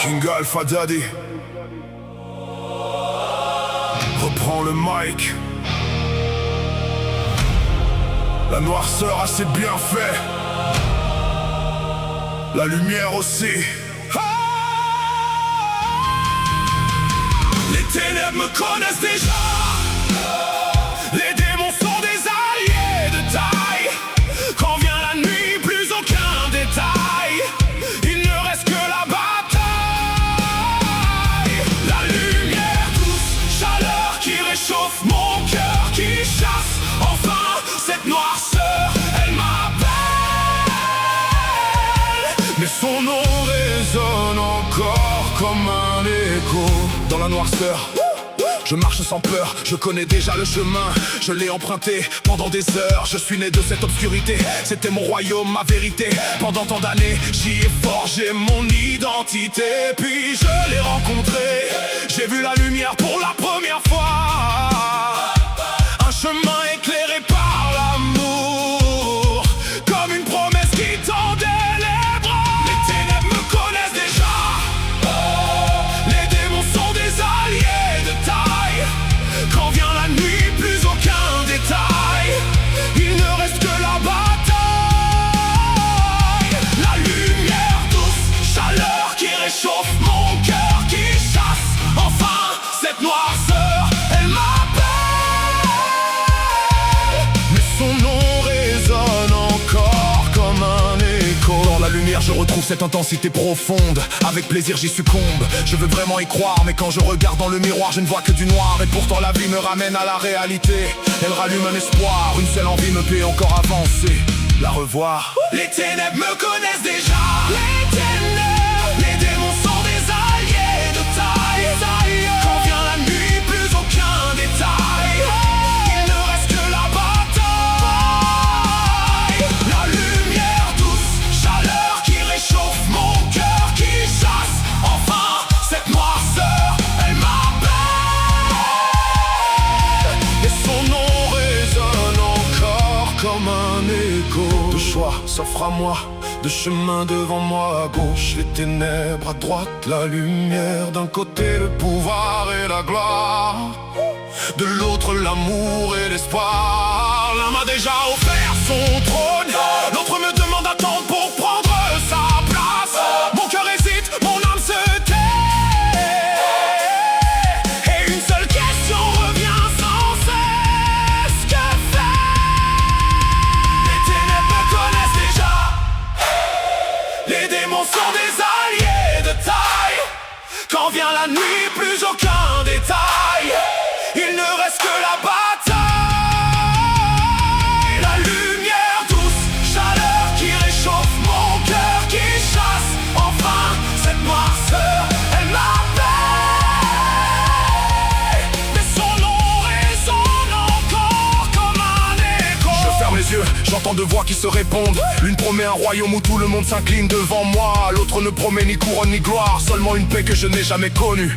King Alpha Daddy reprend le mic. La noirceur a ses bienfaits, la lumière aussi. Les ténèbres me connaissent déjà. Les démons sont des alliés de taille. Quand vient la nuit, plus aucun détail. Il ne reste que la bataille. La lumière douce, chaleur qui réchauffe mon cœur, qui chasse enfin cette noirceur. Elle m'appelle, mais son nom résonne encore comme un écho. Dans la noirceur, je marche sans peur, je connais déjà le chemin. Je l'ai emprunté pendant des heures. Je suis né de cette obscurité, c'était mon royaume, ma vérité. Pendant tant d'années, j'y ai forgé mon identité. Puis je l'ai rencontré, j'ai vu la lumière pour la première fois. Un chemin éclairé par l'amour, comme une promesse qui tendait les bras. Les ténèbres me connaissent déjà. Les démons sont des alliés de taille. Quand vient la nuit, plus aucun détail. Il ne reste que la bataille. La lumière douce, chaleur qui réchauffe mon cœur, qui chasse enfin cette noirceur. Elle m'appelle, mais son nom résonne encore comme un écho. Dans la lumière je retrouve cette intensité profonde. Avec plaisir j'y succombe. Je veux vraiment y croire, mais quand je regarde dans le miroir je ne vois que du noir. Et pourtant la vie me ramène à la réalité. Elle rallume un espoir, une seule envie me fait encore avancer, la revoir. Les ténèbres me connaissent déjà. Les ténèbres, les démons sont des alliés de taille. Quand vient la nuit, plus aucun détail. Il ne reste que la bataille. La lumière douce, chaleur qui réchauffe mon cœur, qui chasse enfin cette noirceur. Elle m'appelle, et son nom résonne encore comme un écho. De choix s'offre à moi, de chemin devant moi. À gauche les ténèbres, à droite la lumière. D'un côté le pouvoir et la gloire, de l'autre l'amour et l'espoir. L'un m'a déjà offert son trône, l'autre me demande d'attendre pour prendre sa place. Mon cœur hésite, mon âme se tait, et une seule question revient sans cesse: que faire? Les ténèbres me connaissent déjà. Les démons sont des alliés de taille. Quand vient la nuit, plus aucun détail. Il ne reste que la bataille. La lumière douce, chaleur qui réchauffe mon cœur, qui chasse enfin cette noirceur. Elle m'appelle, mais son nom résonne encore comme un écho. Je ferme les yeux, j'entends deux voix qui se répondent. L'une promet un royaume où tout le monde s'incline devant moi. L'autre ne promet ni couronne ni gloire, seulement une paix que je n'ai jamais connue.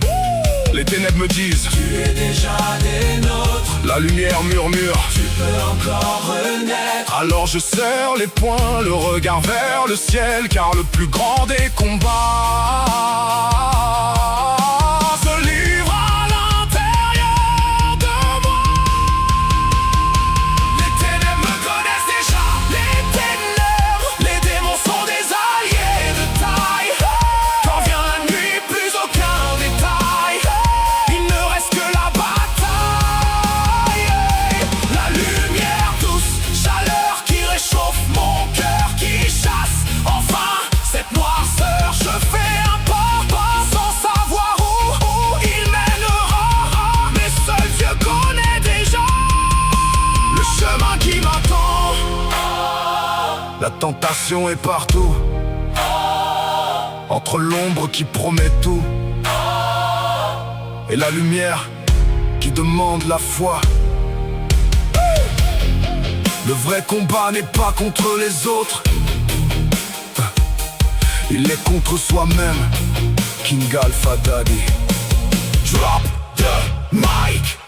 Les ténèbres me disent: tu es déjà des nôtres. La lumière murmure: tu peux encore renaître. Alors je serre les poings, le regard vers le ciel, car le plus grand des combats se livre à l'intérieur de moi. Les ténèbres me connaissent déjà. Les ténèbres, les démons sont des alliés de taille. Quand vient la nuit, plus aucun détail. Il ne reste que la bataille. La lumière douce, chaleur qui réchauffe mon cœur, qui chasse enfin cette noirceur. Je fais un pas sans savoir où il mènera, mais seul Dieu connaît déjà le chemin qui m'attend. La tentation est partout, entre l'ombre qui promet tout et la lumière qui demande la foi. Le vrai combat n'est pas contre les autres, il est contre soi-même. King Alpha Daddy. Drop the mic.